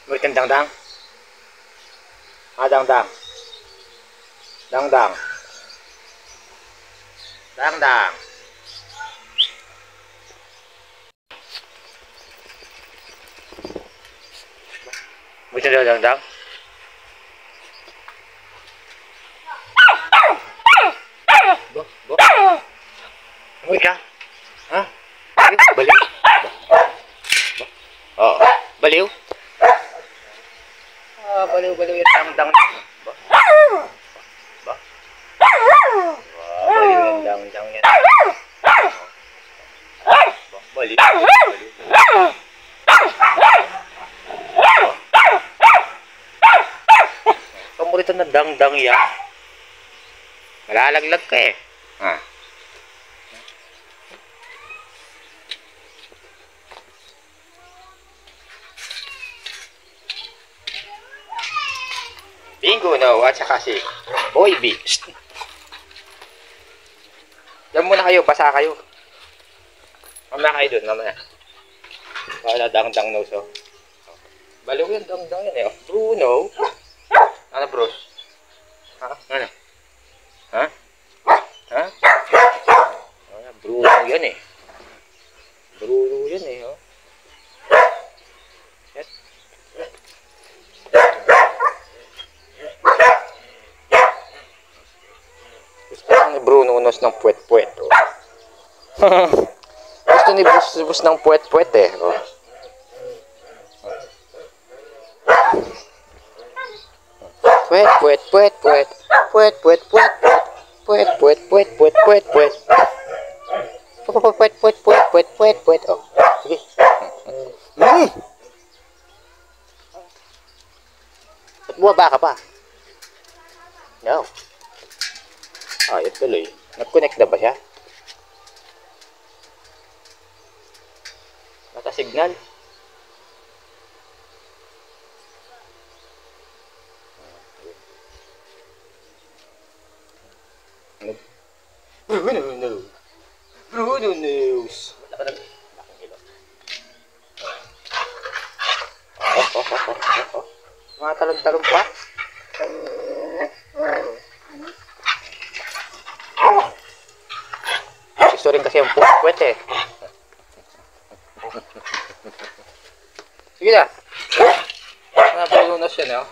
Berikan dang-dang. Ah, dang-dang. Dang-dang. Dang-dang. Berikan dang-dang. Bo, bo. Amoy ka? Ha? Baliw? Oo. Baliw? Ah, baliw-baliw yung dang-dang. Ba? Ba? Baliw yung dang-dang yan. Ba? Baliw. Baliw. Kamurito na dang-dang yan. Malalaglag ka eh. Ah. Bingo no, at saka si Boy B. Diyan muna kayo, basa kayo. Mamaya kayo dun, mamaya. Wala dang-dang no, so. Baliw yung dang-dang yan eh. Bruno. Ano bros? Ha? Ano? Ha? Ha? Bruno yan eh. Bruno yan eh. Oh. Yes. Gusto ni Bruno unos ng puwet-puwet. Oh. Gusto ni Bus ng puwet-puwet eh. Oh. Puwet, puwet, puwet, puwet. Puwet, puwet, puwet, puwet. Puwet, puwet, puwet, puwet, puwet, puwet. Puwet, puwet, puwet, puwet, puwet, puwet. Oh, sige. Ba't buwaba ka pa? No. Ah, yun tuloy. Nag-connect na ba siya? Naka-signal? Bruno knows. Bruno knows. Mga talon-talon pa. Gusto rin kasi yung puwet eh. Sige na. Napuno na siya, no?